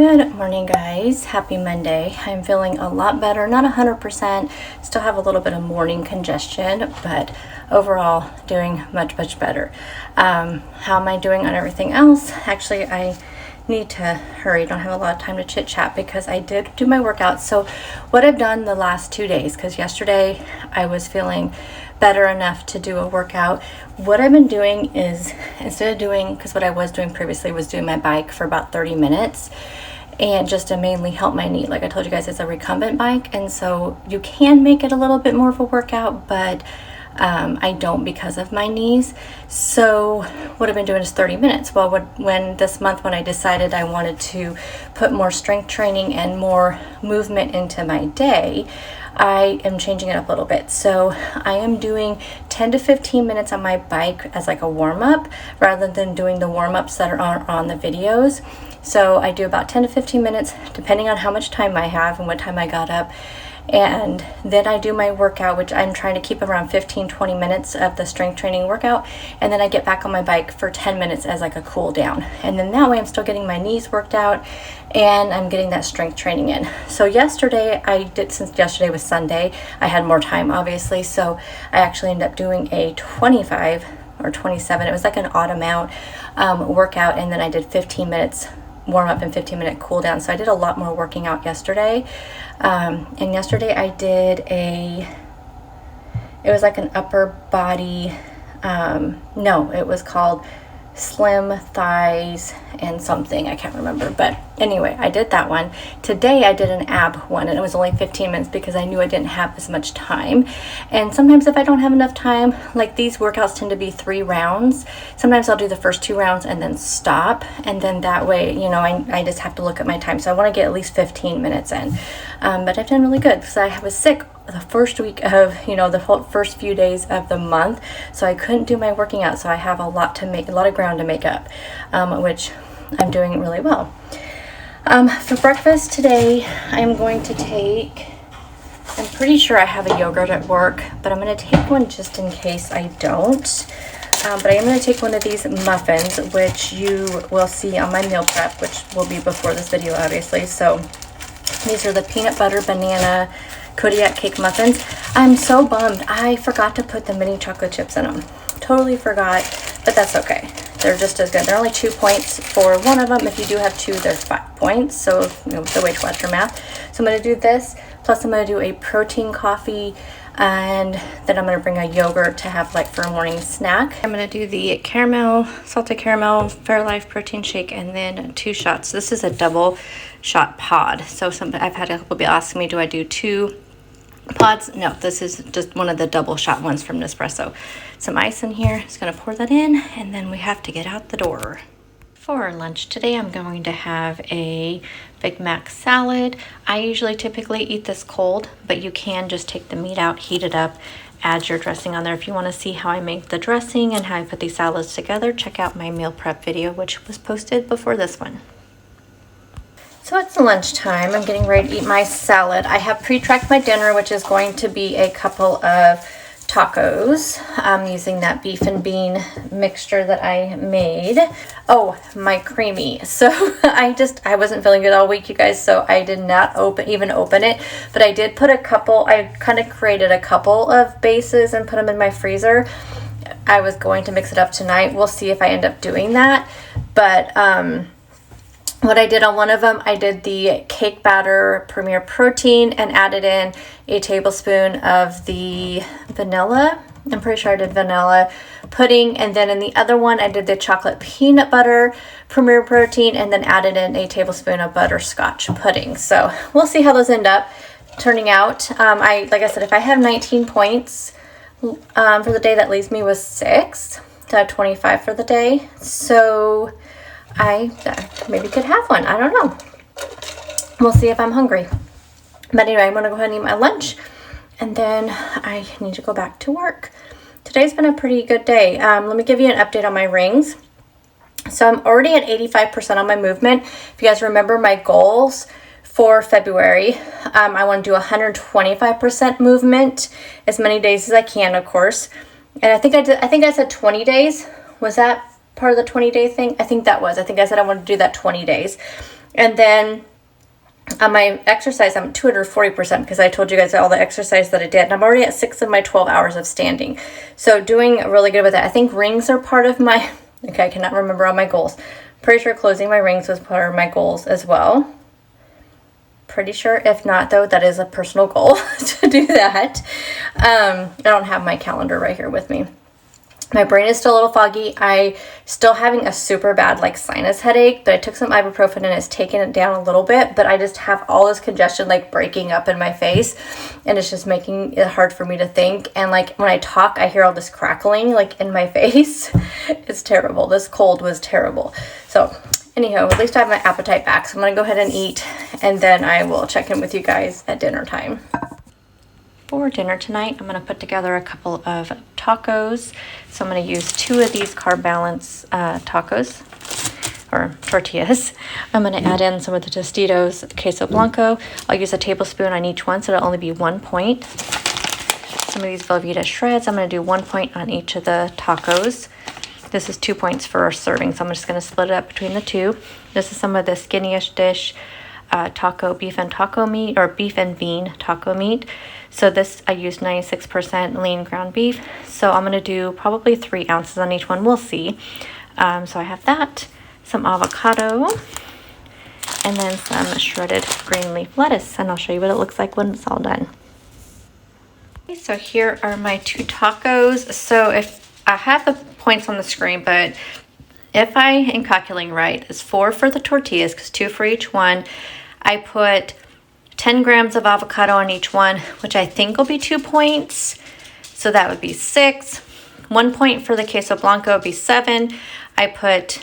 Good morning, guys. Happy Monday. I'm feeling a lot better, not 100%, still have a little bit of morning congestion, but overall doing much better. How am I doing on everything else? Actually, I need to hurry. Don't have a lot of time to chit chat because I did do my workout. So what I've done the last 2 days, because yesterday I was feeling better enough to do a workout. What I've been doing is, instead of doing, because what I was doing previously was doing my bike for about 30 minutes, and just to mainly help my knee. Like I told you guys, it's a recumbent bike, and so you can make it a little bit more of a workout, but I don't because of my knees. So what I've been doing is 30 minutes. Well, when this month, when I decided I wanted to put more strength training and more movement into my day, I am changing it up a little bit. So I am doing 10 to 15 minutes on my bike as like a warm-up rather than doing the warm-ups that are on the videos. So I do about 10 to 15 minutes depending on how much time I have and what time I got up. And then I do my workout, which I'm trying to keep around 15-20 minutes of the strength training workout, and then I get back on my bike for 10 minutes as like a cool down. And then that way I'm still getting my knees worked out and I'm getting that strength training in. So yesterday I did, since yesterday was Sunday, I had more time obviously, so I actually ended up doing a 25 or 27, it was like an odd amount workout, and then I did 15 minutes warm up and 15-minute cool down. So I did a lot more working out yesterday. And yesterday I did it was like an upper body, no, it was called slim thighs and something, I can't remember, but anyway, I did that one. Today I did an ab one, and it was only 15 minutes because I knew I didn't have as much time. And sometimes if I don't have enough time, like these workouts tend to be 3 rounds, sometimes I'll do the first 2 rounds and then stop, and then that way, you know, I just have to look at my time. So I want to get at least 15 minutes in, but I've done really good because I was sick the first week of, you know, the whole first few days of the month, so I couldn't do my working out, so I have a lot of ground to make up, which I'm doing really well. For breakfast today, I'm going to take, I'm pretty sure I have a yogurt at work, but I'm going to take one just in case I don't. But I am going to take one of these muffins, which you will see on my meal prep, which will be before this video, obviously. So these are the peanut butter banana Kodiak cake muffins. I'm so bummed. I forgot to put the mini chocolate chips in them. Totally forgot, but that's okay. They're just as good. They're only 2 points for one of them. If you do have 2, they're 5 points. So, you know, the way to watch your math. So I'm going to do this, plus I'm going to do a protein coffee, and then I'm going to bring a yogurt to have like for a morning snack. I'm going to do the salted caramel Fairlife protein shake, and then 2 shots. This is a double shot pod. So I've had a couple people asking me, do I do 2 pods? No, this is just one of the double shot ones from Nespresso. Some ice in here, just gonna pour that in, and then we have to get out the door. For lunch today, I'm going to have a Big Mac salad. I typically eat this cold, but you can just take the meat out, heat it up, add your dressing on there. If you want to see how I make the dressing and how I put these salads together, check out my meal prep video, which was posted before this one. So it's lunchtime. I'm getting ready to eat my salad. I have pre-tracked my dinner, which is going to be a couple of tacos. I'm using that beef and bean mixture that I made. Oh, my creamy. So I wasn't feeling good all week, you guys, so I did not even open it, but I did put I kind of created a couple of bases and put them in my freezer. I was going to mix it up tonight. We'll see if I end up doing that, but what I did on one of them, I did the cake batter Premier Protein and added in a tablespoon of the vanilla. I'm pretty sure I did vanilla pudding. And then in the other one, I did the chocolate peanut butter Premier Protein and then added in a tablespoon of butterscotch pudding. So we'll see how those end up turning out. Like I said, if I have 19 points for the day, that leaves me with 6 to have 25 for the day. So I maybe could have one. I don't know. We'll see if I'm hungry. But anyway, I'm going to go ahead and eat my lunch, and then I need to go back to work. Today's been a pretty good day. Let me give you an update on my rings. So I'm already at 85% on my movement. If you guys remember my goals for February, I want to do 125% movement as many days as I can, of course. And I think I said 20 days. Was that part of the 20-day thing? I think that was. I think I said I wanted to do that 20 days. And then on my exercise, I'm 240% because I told you guys all the exercise that I did. And I'm already at 6 of my 12 hours of standing. So doing really good with that. I think rings are part of my, okay, I cannot remember all my goals. Pretty sure closing my rings was part of my goals as well. Pretty sure. If not, though, that is a personal goal to do that. I don't have my calendar right here with me. My brain is still a little foggy. I still having a super bad like sinus headache, but I took some ibuprofen and it's taken it down a little bit, but I just have all this congestion like breaking up in my face, and it's just making it hard for me to think. And like when I talk, I hear all this crackling like in my face. It's terrible. This cold was terrible. So anyhow, at least I have my appetite back. So I'm going to go ahead and eat, and then I will check in with you guys at dinner time. For dinner tonight, I'm going to put together a couple of tacos. So I'm going to use 2 of these Carb Balance tacos or tortillas. I'm going to add in some of the Tostitos queso blanco. I'll use a tablespoon on each one, so it'll only be 1 point. Some of these Velveeta shreds, I'm going to do 1 point on each of the tacos. This is 2 points for a serving, so I'm just going to split it up between the 2. This is some of the Skinny-ish dish taco beef and taco meat, or beef and bean taco meat. So this, I used 96% lean ground beef. So I'm going to do probably 3 ounces on each one. We'll see. So I have that, some avocado, and then some shredded green leaf lettuce. And I'll show you what it looks like when it's all done. Okay, so here are my 2 tacos. So if I have the points on the screen, but if I am calculating right, it's 4 for the tortillas, because 2 for each one. I put 10 grams of avocado on each one, which I think will be 2 points. So that would be 6. 1 point for the queso blanco would be 7. I put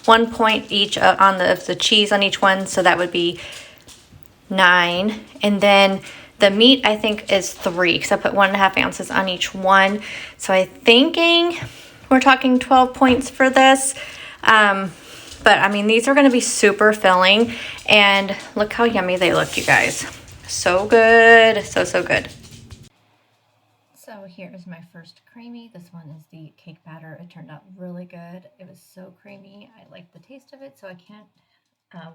1 point each on the cheese on each one, so that would be 9. And then the meat, I think, is 3, because I put 1.5 ounces on each one. So I'm thinking we're talking 12 points for this. But I mean, these are going to be super filling, and look how yummy they look, you guys. So good. So, so good. So here is my first creamy. This one is the cake batter. It turned out really good. It was so creamy. I like the taste of it, so I can't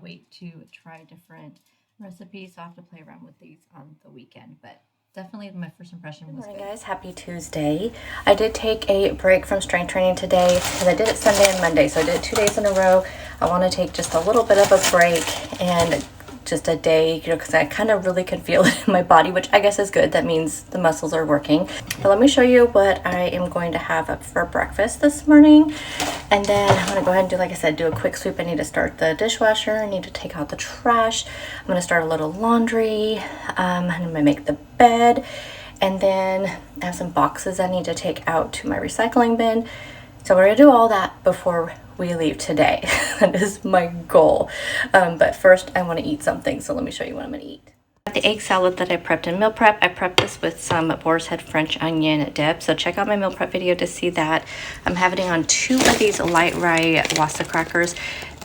wait to try different recipes. So I'll have to play around with these on the weekend, but definitely my first impression was good. Good morning, guys. Happy Tuesday. I did take a break from strength training today, because I did it Sunday and Monday, so I did it 2 days in a row. I want to take just a little bit of a break and just a day, you know, because I kind of really can feel it in my body, which I guess is good. That means the muscles are working. But let me show you what I am going to have up for breakfast this morning. And then I'm going to go ahead and do, like I said, do a quick sweep. I need to start the dishwasher. I need to take out the trash. I'm going to start a little laundry. I'm going to make the bed. And then I have some boxes I need to take out to my recycling bin. So we're going to do all that before we leave today. That is my goal. But first I want to eat something. So let me show you what I'm going to eat. The egg salad that I prepped in meal prep, I prepped this with some Boar's Head French onion dip. So check out my meal prep video to see that. I'm having it on 2 of these light rye Wassa crackers.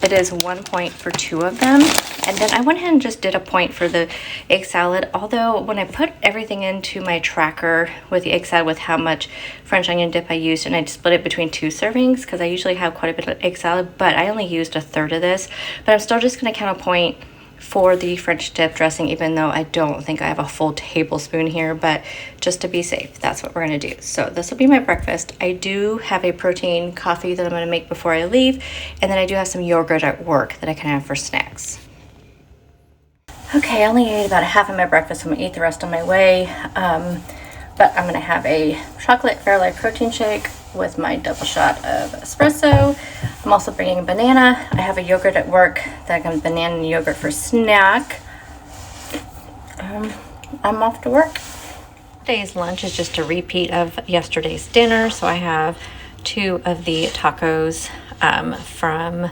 It is 1 point for 2 of them. And then I went ahead and just did a point for the egg salad. Although when I put everything into my tracker with the egg salad with how much French onion dip I used, and I split it between 2 servings because I usually have quite a bit of egg salad, but I only used a third of this. But I'm still just going to count a point for the French dip dressing, even though I don't think I have a full tablespoon here, but just to be safe, that's what we're going to do. So this will be my breakfast. I do have a protein coffee that I'm going to make before I leave, and then I do have some yogurt at work that I can have for snacks. Okay, I only ate about half of my breakfast. I'm going to eat the rest on my way, but I'm going to have a chocolate Fairlife protein shake with my double shot of espresso. I'm also bringing a banana. I have a yogurt at work that I'm going to banana and yogurt for snack. I'm off to work. Today's lunch is just a repeat of yesterday's dinner. So I have 2 of the tacos from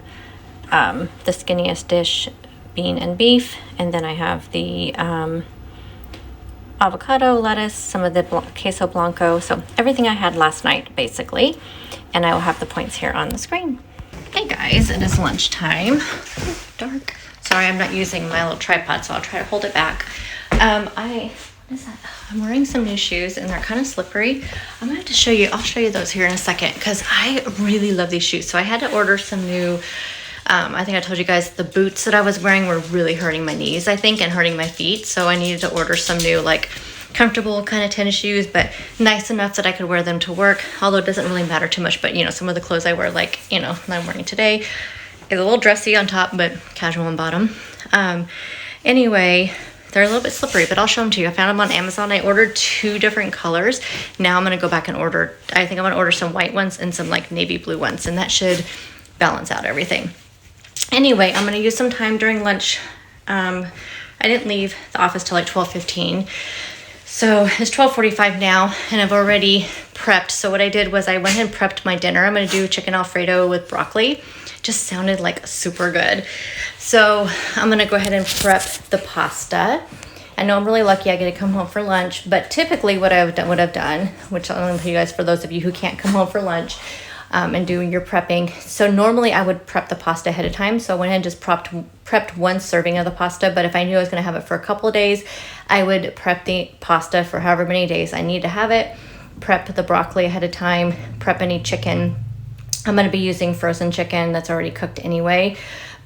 the Skinniest Dish bean and beef, and then I have the avocado, lettuce, some of the queso blanco, so everything I had last night basically, and I will have the points here on the screen. Hey guys, it is lunchtime. Dark. Sorry, I'm not using my little tripod, so I'll try to hold it back. What is that? I'm wearing some new shoes and they're kind of slippery. I'm gonna have to show you, I'll show you those here in a second, because I really love these shoes. So I had to order some new I think I told you guys the boots that I was wearing were really hurting my knees, I think, and hurting my feet. So I needed to order some new, like, comfortable kind of tennis shoes, but nice enough that I could wear them to work. Although it doesn't really matter too much, but you know, some of the clothes I wear, like, you know, that I'm wearing today is a little dressy on top, but casual on bottom. Anyway, they're a little bit slippery, but I'll show them to you. I found them on Amazon. I ordered 2 different colors. Now I'm gonna go back and order, I think I'm gonna order some white ones and some like navy blue ones, and that should balance out everything. Anyway, I'm gonna use some time during lunch. I didn't leave the office till like 12:15. So it's 12:45 now, and I've already prepped. So what I did was I went and prepped my dinner. I'm gonna do chicken Alfredo with broccoli. Just sounded like super good. So I'm gonna go ahead and prep the pasta. I know I'm really lucky I get to come home for lunch, but typically what I've done, which I'm gonna tell you guys for those of you who can't come home for lunch, and doing your prepping. So normally I would prep the pasta ahead of time. So I went ahead and just prepped 1 serving of the pasta, but if I knew I was gonna have it for a couple of days, I would prep the pasta for however many days I need to have it, prep the broccoli ahead of time, prep any chicken. I'm gonna be using frozen chicken that's already cooked anyway,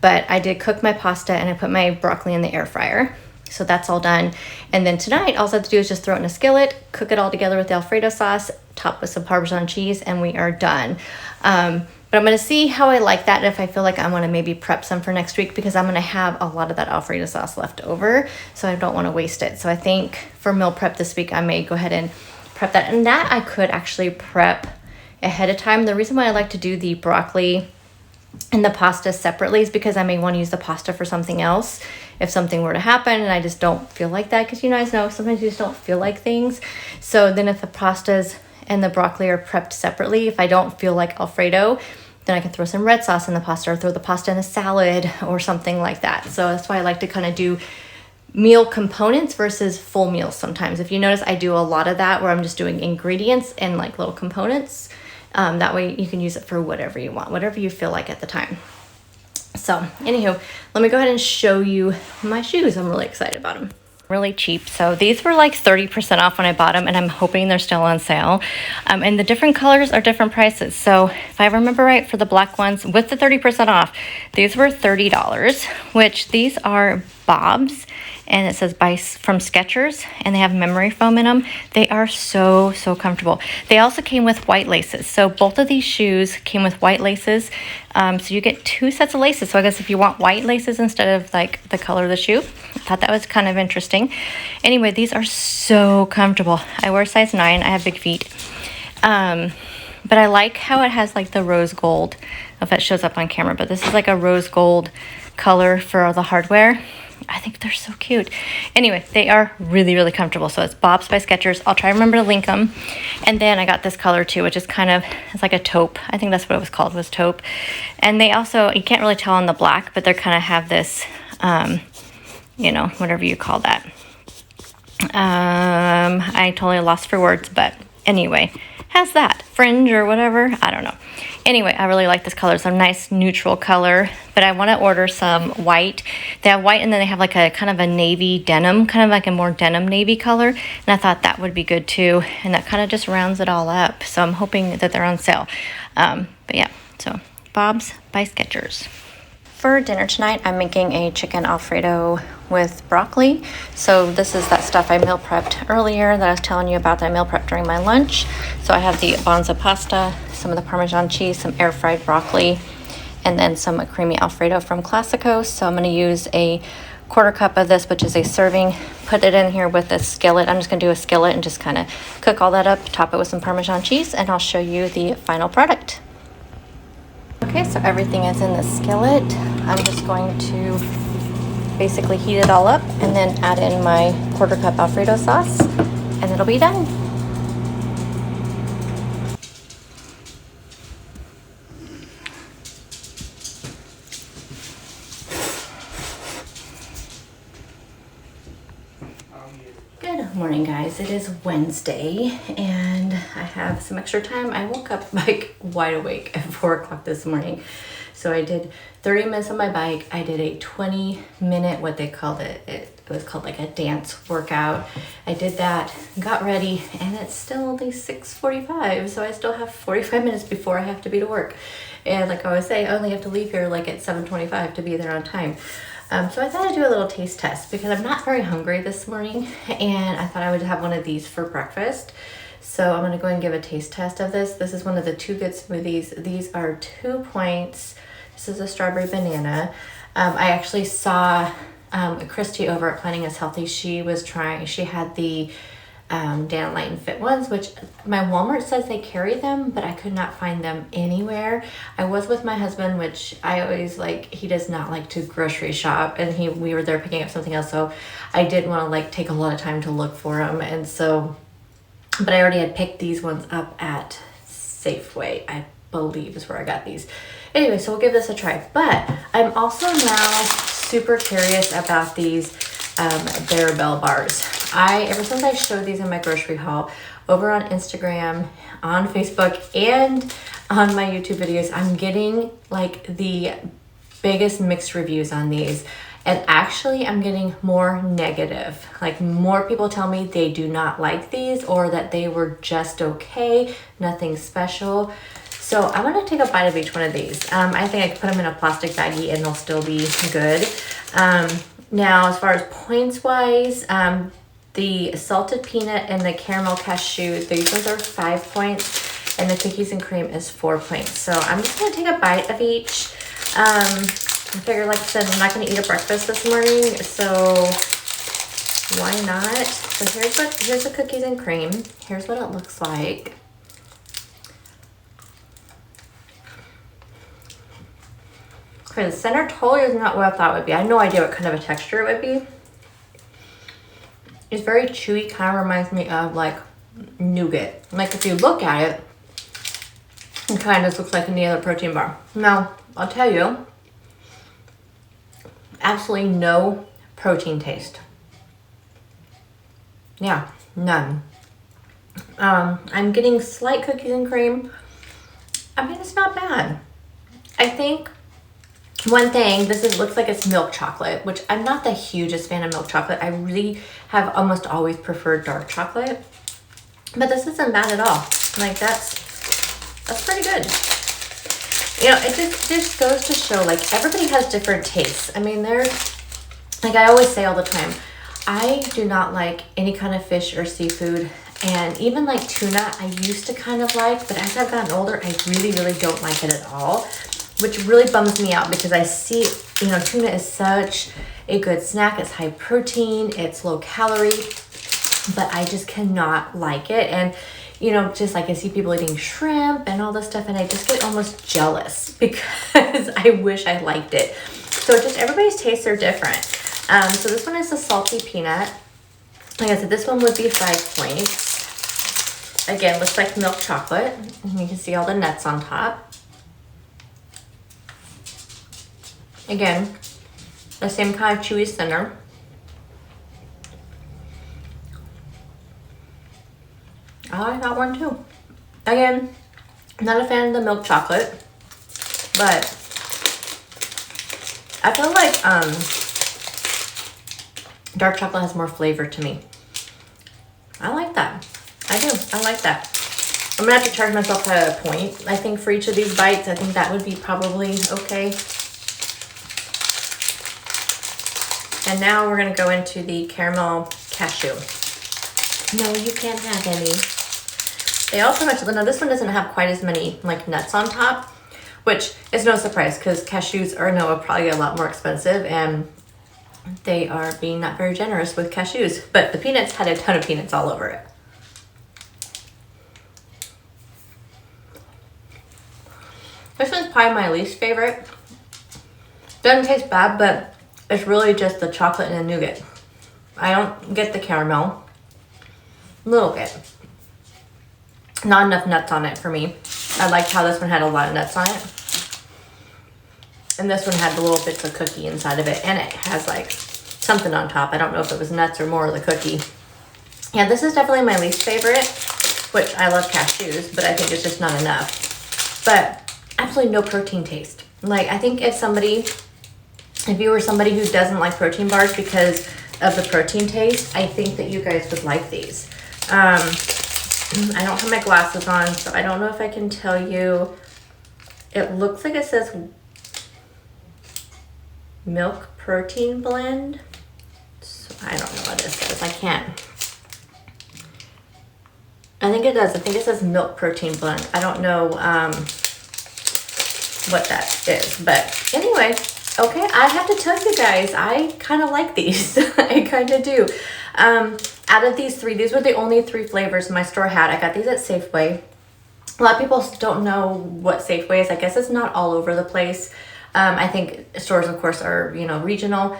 but I did cook my pasta and I put my broccoli in the air fryer. So that's all done. And then tonight, all I have to do is just throw it in a skillet, cook it all together with the Alfredo sauce, top with some Parmesan cheese, and we are done. But I'm gonna see how I like that, and if I feel like I wanna maybe prep some for next week, because I'm gonna have a lot of that Alfredo sauce left over, so I don't wanna waste it. So I think for meal prep this week, I may go ahead and prep that. And that I could actually prep ahead of time. The reason why I like to do the broccoli and the pasta separately is because I may want to use the pasta for something else if something were to happen and I just don't feel like that, because you guys know sometimes you just don't feel like things. So then if the pastas and the broccoli are prepped separately, if I don't feel like Alfredo, then I can throw some red sauce in the pasta or throw the pasta in a salad or something like that. So that's why I like to kind of do meal components versus full meals sometimes. If you notice, I do a lot of that where I'm just doing ingredients and like little components. That way you can use it for whatever you want, whatever you feel like at the time. So anywho, let me go ahead and show you my shoes. I'm really excited about them. Really cheap. So these were like 30% off when I bought them, and I'm hoping they're still on sale. And the different colors are different prices. So if I remember right, for the black ones with the 30% off, these were $30, which these are Bob's, and it says from Skechers, and they have memory foam in them. They are so comfortable. They also came with white laces. So both of these shoes came with white laces. So you get 2 sets of laces. So I guess if you want white laces instead of like the color of the shoe, I thought that was kind of interesting. Anyway, these are so comfortable. I wear size 9. I have big feet. But I like how it has like the rose gold. I don't know if that shows up on camera, but this is like a rose gold color for the hardware. I think they're so cute. Anyway, they are really comfortable. So it's Bob's by Skechers. I'll try to remember to link them. And then I got this color too, which is kind of, it's like a taupe. I think that's what it was called, was taupe. And they also, you can't really tell on the black, but they kind of have this, you know, whatever you call that. I totally lost for words, but anyway, has that fringe or whatever. I don't know. Anyway, I really like this color. It's a nice neutral color, but I want to order some white. They have white, and then they have like a kind of a navy denim, kind of like a more denim navy color. And I thought that would be good too. And that kind of just rounds it all up. So I'm hoping that they're on sale. But yeah, so Bob's by Skechers. For dinner tonight, I'm making a chicken Alfredo with broccoli. So this is that stuff I meal prepped earlier that I was telling you about, that I meal prepped during my lunch. So I have the Bonza pasta, some of the Parmesan cheese, some air fried broccoli, and then some creamy Alfredo from Classico. So I'm gonna use a 1/4 cup of this, which is a serving, put it in here with a skillet. I'm just gonna do a skillet and just kind of cook all that up, top it with some Parmesan cheese, and I'll show you the final product. Okay, so everything is in the skillet. I'm just going to basically heat it all up and then add in my 1/4 cup Alfredo sauce, and it'll be done. Good morning, guys. It is Wednesday and I have some extra time. I woke up like wide awake at 4 o'clock this morning. So I did 30 minutes on my bike. I did a 20-minute, what they called it. It was called like a dance workout. I did that, got ready, and it's still only 6:45. So I still have 45 minutes before I have to be to work. And like I always say, I only have to leave here like at 7:25 to be there on time. So I thought I'd do a little taste test because I'm not very hungry this morning, and I thought I would have one of these for breakfast. So I'm gonna go and give a taste test of this. This is one of the Too Good smoothies. These are 2 points. This is a strawberry banana. I actually saw Christy over at Planning is Healthy. She had the Danlight and Fit ones, which my Walmart says they carry them, but I could not find them anywhere. I was with my husband, which I always he does not like to grocery shop, and we were there picking up something else, so I didn't want to take a lot of time to look for them, and so, but I already had picked these ones up at Safeway, I believe is where I got these. Anyway, so we'll give this a try, but I'm also now super curious about these Barabelle bars. Ever since I showed these in my grocery haul over on Instagram, on Facebook, and on my YouTube videos, I'm getting the biggest mixed reviews on these. And actually I'm getting more negative. More people tell me they do not like these, or that they were just okay, nothing special. So I'm gonna take a bite of each one of these. I think I could put them in a plastic baggie and they'll still be good. Now, as far as points wise, the salted peanut and the caramel cashew, these ones are 5 points, and the cookies and cream is 4 points. So I'm just gonna take a bite of each. I figure, like I said, I'm not gonna eat a breakfast this morning, so why not? So here's the cookies and cream. Here's what it looks like. Okay, the center totally is not what I thought it would be. I had no idea what kind of a texture it would be. It's very chewy, kind of reminds me of nougat. If you look at it, it kind of just looks like any other protein bar. Now, I'll tell you, absolutely no protein taste. Yeah, none. I'm getting slight cookies and cream. I mean, it's not bad. I think one thing, looks like it's milk chocolate, which I'm not the hugest fan of milk chocolate. I really have almost always preferred dark chocolate, but this isn't bad at all. That's pretty good. It just goes to show, everybody has different tastes. I mean, I always say all the time, I do not like any kind of fish or seafood, and even tuna, I used to kind of but as I've gotten older, I really, really don't like it at all, which really bums me out because I see, tuna is such a good snack. It's high protein, it's low calorie, but I just cannot like it. And, I see people eating shrimp and all this stuff, and I just get almost jealous because I wish I liked it. So everybody's tastes are different. So this one is the salty peanut. Like I said, this one would be 5 points. Again, looks like milk chocolate. And you can see all the nuts on top. Again, the same kind of chewy center. I like that one too. Again, not a fan of the milk chocolate, but I feel dark chocolate has more flavor to me. I like that. I do. I like that. I'm gonna have to charge myself a point, I think, for each of these bites. I think that would be probably okay. And now we're gonna go into the caramel cashew. No, you can't have any. They also now this one doesn't have quite as many nuts on top, which is no surprise because cashews are probably a lot more expensive, and they are being not very generous with cashews. But the peanuts had a ton of peanuts all over it. This one's probably my least favorite. Doesn't taste bad, but it's really just the chocolate and the nougat. I don't get the caramel. A little bit. Not enough nuts on it for me. I liked how this one had a lot of nuts on it. And this one had the little bits of cookie inside of it. And it has something on top. I don't know if it was nuts or more of the cookie. Yeah, this is definitely my least favorite, which I love cashews, but I think it's just not enough. But absolutely no protein taste. I think if you were somebody who doesn't like protein bars because of the protein taste, I think that you guys would like these. I don't have my glasses on, so I don't know if I can tell you It looks like it says milk protein blend. So I don't know what it says. I can't. I think it does. I think it says milk protein blend. I don't know what that is. But anyway, okay, I have to tell you guys, I kind of like these. I kind of do. Out of these three, these were the only three flavors my store had. I got these at Safeway. A lot of people don't know what Safeway is. I guess it's not all over the place. I think stores, of course, are, you know, regional.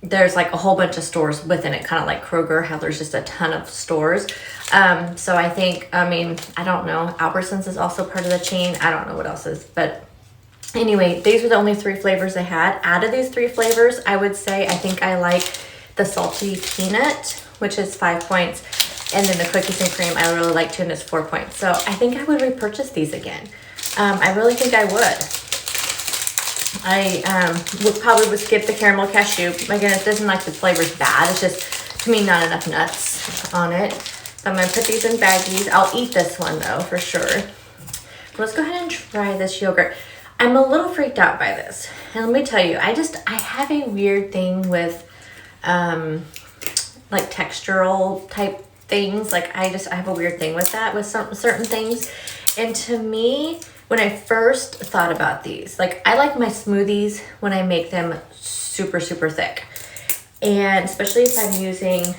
There's like a whole bunch of stores within it, kind of like Kroger, how there's just a ton of stores. So I think, I mean, I don't know. Albertsons is also part of the chain. I don't know what else is. But anyway, these were the only three flavors they had. Out of these three flavors, I would say I think I like the salty peanut, which is 5 points. And then the cookies and cream, I really like too, and it's 4 points. So I think I would repurchase these again. I really think I would. I would skip the caramel cashew. Again, it doesn't like the flavor's bad. It's just, to me, not enough nuts on it. So I'm going to put these in baggies. I'll eat this one, though, for sure. Let's go ahead and try this yogurt. I'm a little freaked out by this. And let me tell you, I have a weird thing with, like, textural type things. Like, I have a weird thing with that, with certain things. And to me, when I first thought about these, like, I like my smoothies when I make them super, super thick. And especially if I'm using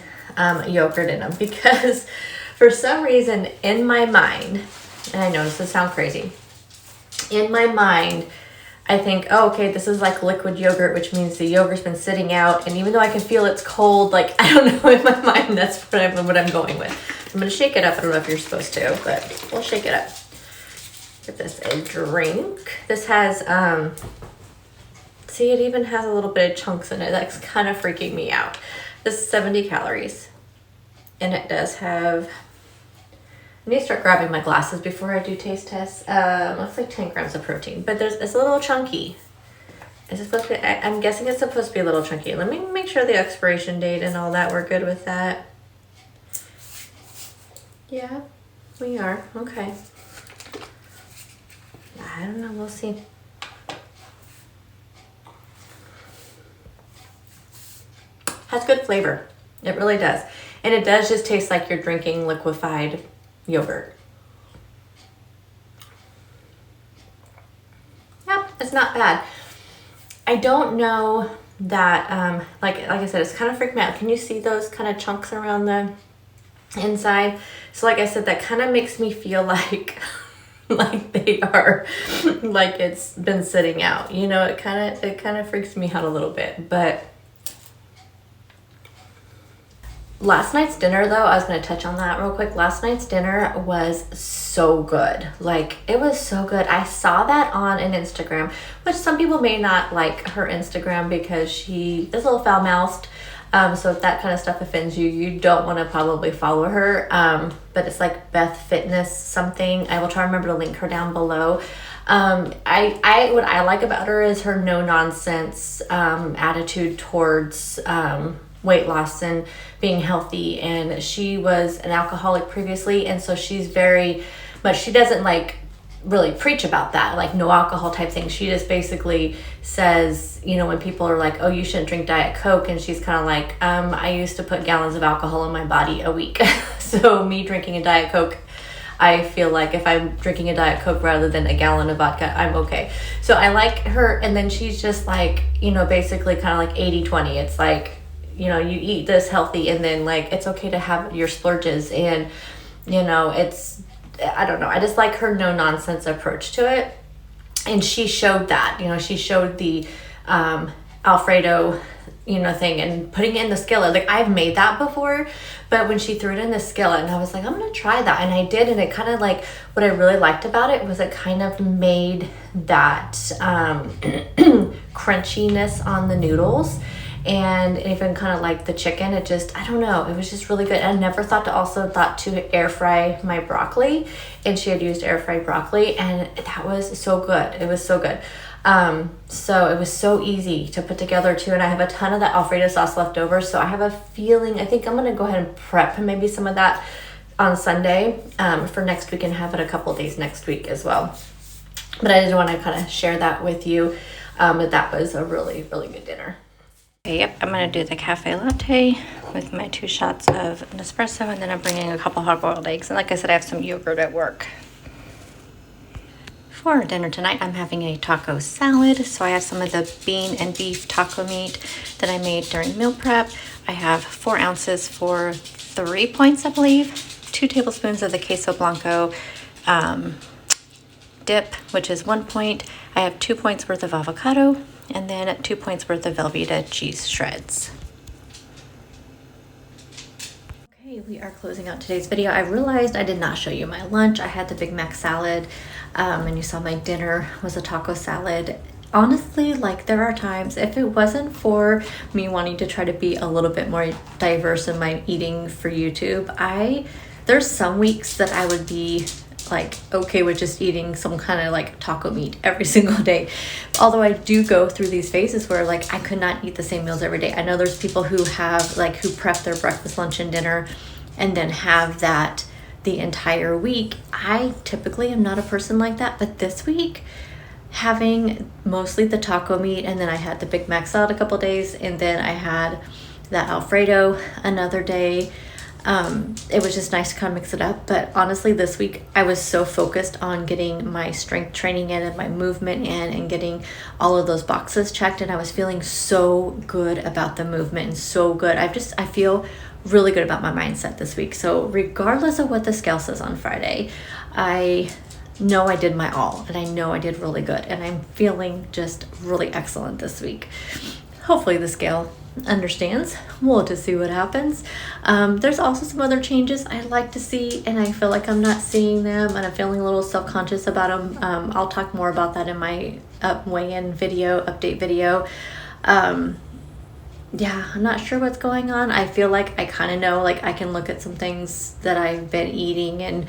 yogurt in them, because for some reason in my mind, and I know this will sound crazy, in my mind, I think, oh, okay, this is like liquid yogurt, which means the yogurt's been sitting out. And even though I can feel it's cold, like, I don't know, in my mind, that's what I'm going with. I'm going to shake it up. I don't know if you're supposed to, but we'll shake it up. Give this a drink. This has, see, it even has a little bit of chunks in it. That's kind of freaking me out. This is 70 calories. And it does have, I need to start grabbing my glasses before I do taste tests. Looks like 10 grams of protein, but it's a little chunky. Is it supposed to be, I'm guessing it's supposed to be a little chunky. Let me make sure the expiration date and all that, we're good with that. Yeah, we are. Okay. I don't know, we'll see. Has good flavor. It really does. And it does just taste like you're drinking liquefied yogurt. Yep, it's not bad. I don't know that, like I said, it's kind of freaked me out. Can you see those kind of chunks around the inside? So like I said, that kind of makes me feel like like they are, like it's been sitting out. You know, it kind of freaks me out a little bit. But last night's dinner, though, I was going to touch on that real quick. Last night's dinner was so good. Like, it was so good. I saw that on an Instagram, which some people may not like her Instagram because she is a little foul-mouthed. So if that kind of stuff offends you, you don't want to probably follow her. But it's like Beth Fitness something. I will try to remember to link her down below. What I like about her is her no-nonsense attitude towards weight loss and being healthy. And she was an alcoholic previously, and so she's very much, she doesn't like really preach about that, like no alcohol type thing. She just basically says, you know, when people are like, oh, you shouldn't drink Diet Coke, and she's kind of like, I used to put gallons of alcohol in my body a week. So me drinking a Diet Coke, I feel like if I'm drinking a Diet Coke rather than a gallon of vodka, I'm okay. So I like her. And then she's just like, you know, basically kind of like 80-20. It's like, you know, you eat this healthy, and then like it's okay to have your splurges, and you know, it's, I don't know, I just like her no nonsense approach to it. And she showed that, you know, she showed the Alfredo, you know, thing, and putting it in the skillet. Like, I've made that before, but when she threw it in the skillet, and I was like, I'm gonna try that, and I did. And it kind of like, what I really liked about it was it kind of made that crunchiness on the noodles. And even kind of like the chicken, it just, I don't know, it was just really good. I never thought to air fry my broccoli, and she had used air fried broccoli, and that was so good. It was so good. So it was so easy to put together too. And I have a ton of that Alfredo sauce left over. So I have a feeling, I think I'm going to go ahead and prep maybe some of that on Sunday, for next week, and have it a couple days next week as well. But I did want to kind of share that with you. That was a really, really good dinner. Okay, yep, I'm gonna do the cafe latte with my 2 shots of Nespresso, and then I'm bringing a couple hard-boiled eggs. And like I said, I have some yogurt at work. For dinner tonight, I'm having a taco salad. So I have some of the bean and beef taco meat that I made during meal prep. I have 4 ounces for 3 points, I believe. 2 tablespoons of the queso blanco dip, which is 1 point. I have 2 points worth of avocado, and then 2 points worth of Velveeta cheese shreds. Okay, we are closing out today's video. I realized I did not show you my lunch. I had the Big Mac salad, and you saw my dinner was a taco salad. Honestly, like, there are times, if it wasn't for me wanting to try to be a little bit more diverse in my eating for YouTube, there's some weeks that I would be like okay with just eating some kind of like taco meat every single day. Although I do go through these phases where like I could not eat the same meals every day. I know there's people who have like who prep their breakfast, lunch, and dinner and then have that the entire week. I typically am not a person like that, but this week, having mostly the taco meat, and then I had the Big Mac salad a couple days, and then I had that Alfredo another day. It was just nice to kind of mix it up. But honestly, this week I was so focused on getting my strength training in and my movement in and getting all of those boxes checked, and I was feeling so good about the movement and so good. I feel really good about my mindset this week. So regardless of what the scale says on Friday, I know I did my all, and I know I did really good, and I'm feeling just really excellent this week. Hopefully the scale understands. We'll just see what happens. There's also some other changes I'd like to see, and I feel like I'm not seeing them, and I'm feeling a little self-conscious about them. I'll talk more about that in my weigh-in video, update video. Yeah, I'm not sure what's going on. I feel like I kind of know, like I can look at some things that I've been eating and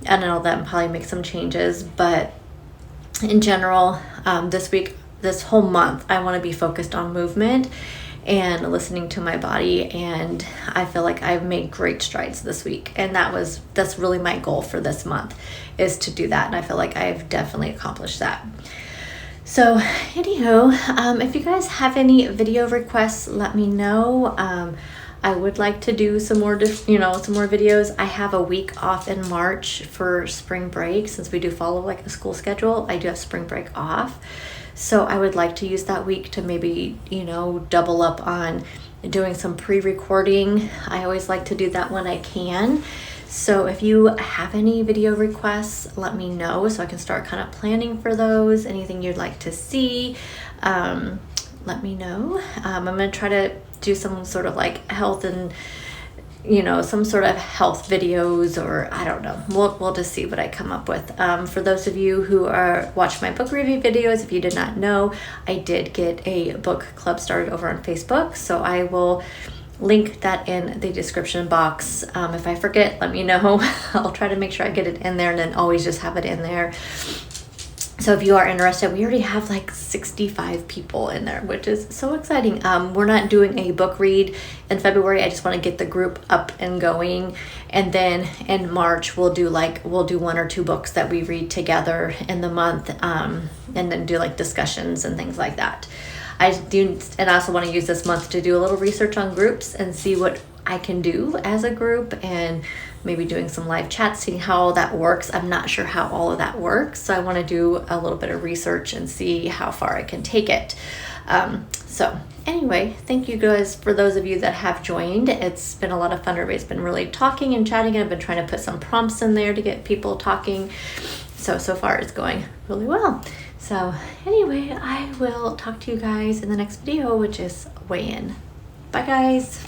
I know that and probably make some changes. But in general, this week, this whole month, I want to be focused on movement and listening to my body, and I feel like I've made great strides this week, and that's really my goal for this month, is to do that, and I feel like I've definitely accomplished that. So anywho, if you guys have any video requests, let me know. I would like to do some more videos. I have a week off in March for spring break. Since we do follow like the school schedule, I do have spring break off. So I would like to use that week to maybe, double up on doing some pre-recording. I always like to do that when I can. So if you have any video requests, let me know so I can start kind of planning for those. Anything you'd like to see, let me know. I'm going to try to do some sort of like health and, some sort of health videos, or I don't know. We'll just see what I come up with. For those of you who watch my book review videos, if you did not know, I did get a book club started over on Facebook. So I will link that in the description box. If I forget, let me know. I'll try to make sure I get it in there, and then always just have it in there. So if you are interested, we already have like 65 people in there, which is so exciting. We're not doing a book read in February. I just want to get the group up and going. And then in March, we'll do 1 or 2 books that we read together in the month, and then do like discussions and things like that. I also want to use this month to do a little research on groups and see what I can do as a group, and maybe doing some live chats, seeing how all that works. I'm not sure how all of that works, so I want to do a little bit of research and see how far I can take it. So anyway, thank you guys for those of you that have joined. It's been a lot of fun. Everybody's been really talking and chatting, and I've been trying to put some prompts in there to get people talking. So far it's going really well. So anyway, I will talk to you guys in the next video, which is weigh-in. Bye guys.